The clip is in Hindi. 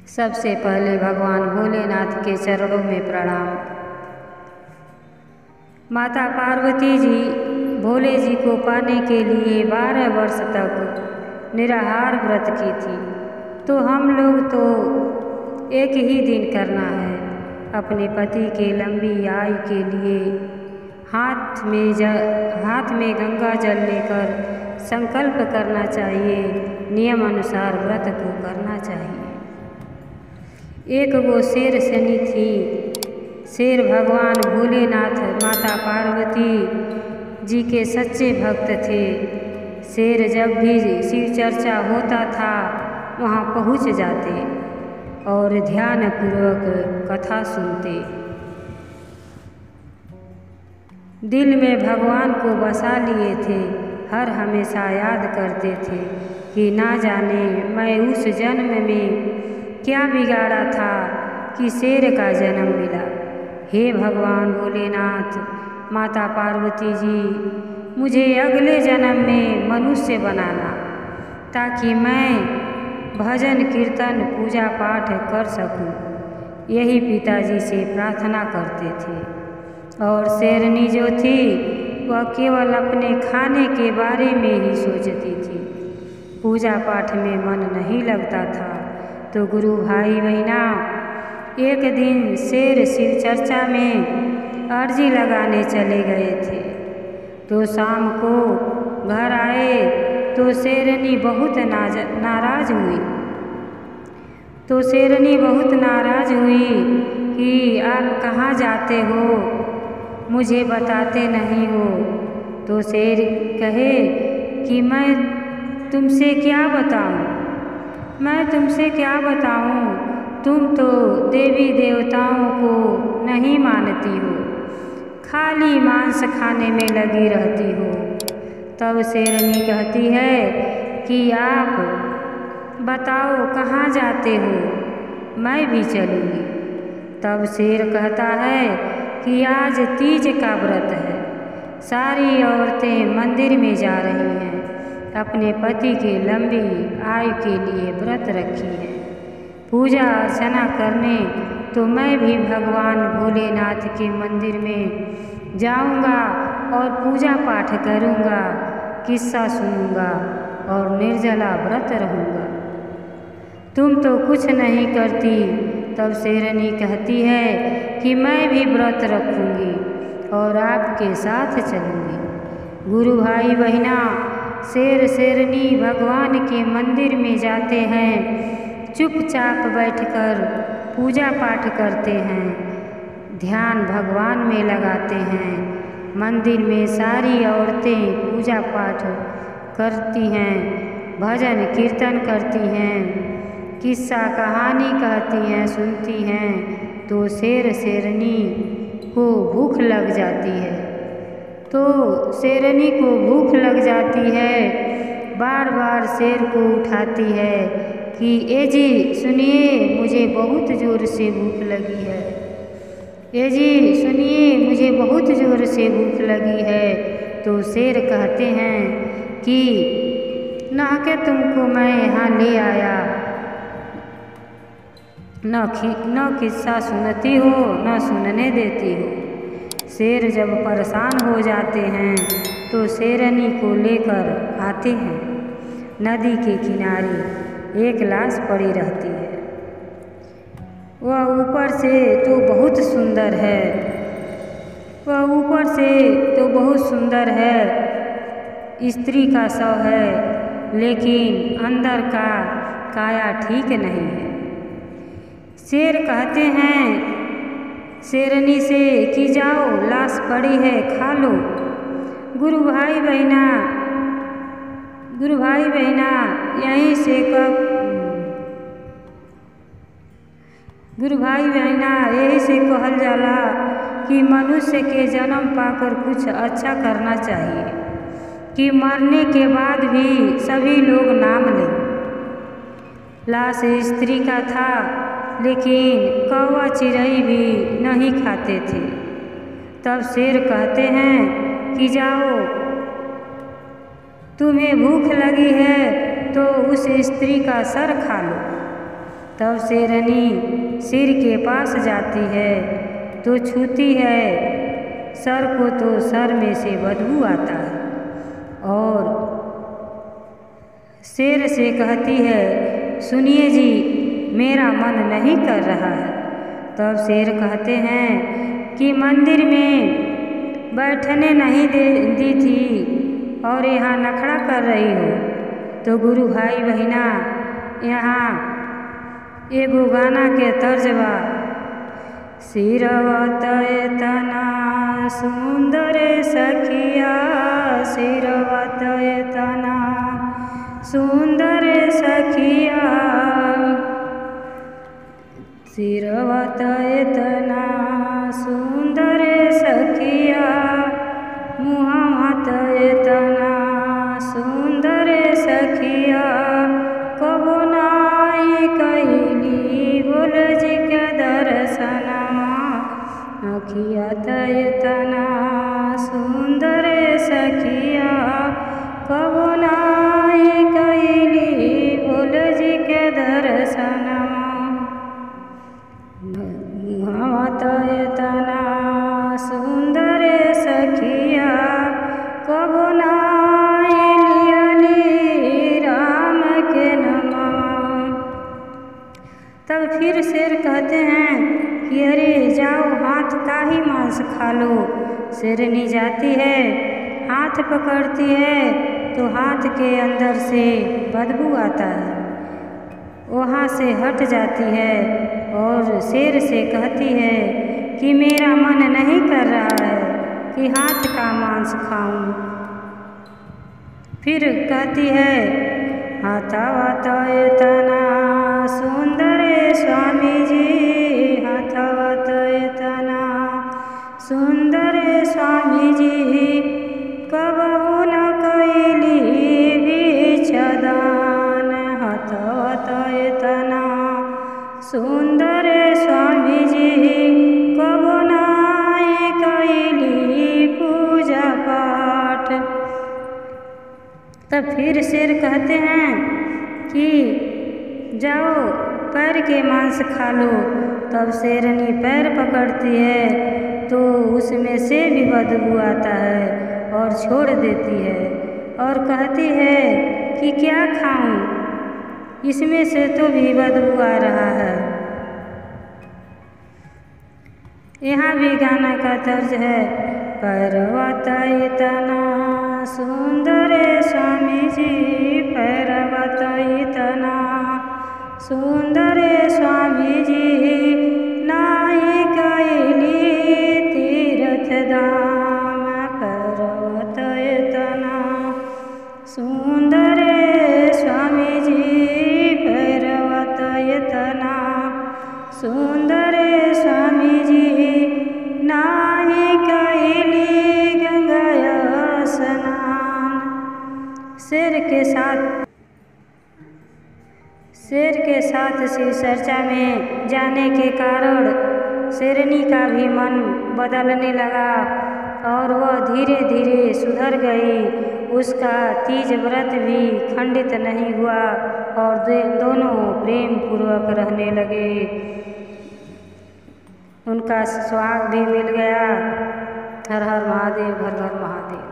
सबसे पहले भगवान भोलेनाथ के चरणों में प्रणाम। माता पार्वती जी भोले जी को पाने के लिए 12 वर्ष तक निराहार व्रत की थी। तो हम लोग तो एक ही दिन करना है। अपने पति के लंबी आयु के लिए हाथ में गंगा जल लेकर संकल्प करना चाहिए। नियम अनुसार व्रत को करना चाहिए। एक वो शेर शनि थी। शेर भगवान भोलेनाथ माता पार्वती जी के सच्चे भक्त थे। शेर जब भी शिव चर्चा होता था वहाँ पहुँच जाते और ध्यानपूर्वक कथा सुनते। दिल में भगवान को बसा लिए थे। हर हमेशा याद करते थे कि ना जाने मैं उस जन्म में क्या बिगाड़ा था कि शेर का जन्म मिला। हे भगवान भोलेनाथ माता पार्वती जी, मुझे अगले जन्म में मनुष्य बनाना ताकि मैं भजन कीर्तन पूजा पाठ कर सकूं। यही पिताजी से प्रार्थना करते थे। और शेरनी जो थी वह केवल अपने खाने के बारे में ही सोचती थी। पूजा पाठ में मन नहीं लगता था। तो गुरु भाई बहना एक दिन शेर शिव चर्चा में अर्जी लगाने चले गए थे। तो शाम को घर आए तो शेरनी बहुत नाराज हुई। कि आप कहाँ जाते हो, मुझे बताते नहीं हो। तो शेर कहे कि मैं तुमसे क्या बताऊं, तुम तो देवी देवताओं को नहीं मानती हो, खाली मांस खाने में लगी रहती हो। तब शेरनी कहती है कि आप बताओ कहाँ जाते हो, मैं भी चलूँगी। तब शेर कहता है कि आज तीज का व्रत है, सारी औरतें मंदिर में जा रही हैं, अपने पति के लंबी आयु के लिए व्रत रखी है, पूजा अर्चना करने। तो मैं भी भगवान भोलेनाथ के मंदिर में जाऊंगा और पूजा पाठ करूंगा, किस्सा सुनूंगा और निर्जला व्रत रहूंगा। तुम तो कुछ नहीं करती। तब शेरनी कहती है कि मैं भी व्रत रखूंगी और आपके साथ चलूंगी। गुरु भाई बहना शेर शेरनी भगवान के मंदिर में जाते हैं, चुपचाप बैठकर पूजा पाठ करते हैं, ध्यान भगवान में लगाते हैं। मंदिर में सारी औरतें पूजा पाठ करती हैं, भजन कीर्तन करती हैं, किस्सा कहानी कहती हैं, सुनती हैं। तो शेर शेरनी को भूख लग जाती है। बार बार शेर को उठाती है कि ए जी सुनिए, मुझे बहुत ज़ोर से भूख लगी है। ए जी सुनिए, मुझे बहुत ज़ोर से भूख लगी है। तो शेर कहते हैं कि ना के तुमको मैं यहाँ ले आया, न किस्सा सुनती हो न सुनने देती हो। शेर जब परेशान हो जाते हैं तो शेरनी को लेकर आते हैं। नदी के किनारे एक लाश पड़ी रहती है। वह ऊपर से तो बहुत सुंदर है, स्त्री का शव है, लेकिन अंदर का काया ठीक नहीं है। शेर कहते हैं शेरनी से कि जाओ, लाश पड़ी है, खा लो। गुरु भाई बहना यही से कहल जाला कि मनुष्य के जन्म पाकर कुछ अच्छा करना चाहिए, कि मरने के बाद भी सभी लोग नाम लें। लाश स्त्री का था, लेकिन कौवा चिड़ै भी नहीं खाते थे। तब शेर कहते हैं कि जाओ, तुम्हें भूख लगी है तो उस स्त्री का सर खा लो। तब शेरनी सिर के पास जाती है तो छूती है सर को, तो सर में से बदबू आता है और शेर से कहती है, सुनिए जी, मेरा मन नहीं कर रहा है। तब शेर कहते हैं कि मंदिर में बैठने नहीं दी थी और यहाँ नखड़ा कर रही हो। तो गुरु भाई बहिना, यहाँ एगो गाना के तर्ज बा, सिरवा तय तना सुंदर सखिया, सिरवा तय तना सुंदर सखिया, सिरवा तय तना सुंदर सखिया, मुहावा तय तना सुंदर सखिया, कबो नाई कैली बोल जी के दर्शनमा, अखिया तय तना सुंदर सखिया, कबो नाई कैली बोल जी के दर्शनमा, मुहावा तय तना सुंदर सखिया, कबो नाई लियली राम के नमा। तब फिर शेर कहते हैं कि अरे जाओ, हाथ का ही मांस खा लो। शेरनी जाती है, हाथ पकड़ती है तो हाथ के अंदर से बदबू आता है, वहाँ से हट जाती है और शेर से कहती है कि मेरा मन नहीं कर रहा है कि हाथ का मांस खाऊं। फिर कहती है, हाथावा तय तना सुंदर स्वामी जी, हाथावा तय तना सुंदर स्वामी जी, कबहू न कैली भिक्षादान, हाथावा तय तना सुंदर स्वामी जी, कबो नाई कैली पूजा पाठ। तब फिर शेर कहते हैं कि जाओ पैर के मांस खा लो। तब शेरनी पैर पकड़ती है तो उसमें से भी बदबू आता है और छोड़ देती है और कहती है कि क्या खाऊं, इसमें से तो भी बदबू आ रहा है। यहाँ भी गाना का तर्ज है, पैरवा तय तना सुंदर स्वामी जी, पैरवा तय तना सुंदर स्वामी जी, नाई कैली तीर्थ धाम, पैरवा तय तना सुंदर स्वामी जी, पैरवा तय तना सुंदर स्वामी जी, नाई कैली गंगा स्नान। शेर के साथ शिव चर्चा में जाने के कारण शेरनी का भी मन बदलने लगा और वह धीरे धीरे सुधर गई। उसका तीज व्रत भी खंडित नहीं हुआ और दोनों प्रेम पूर्वक रहने लगे। उनका सुहाग भी मिल गया। हर हर महादेव, घर घर महादेव।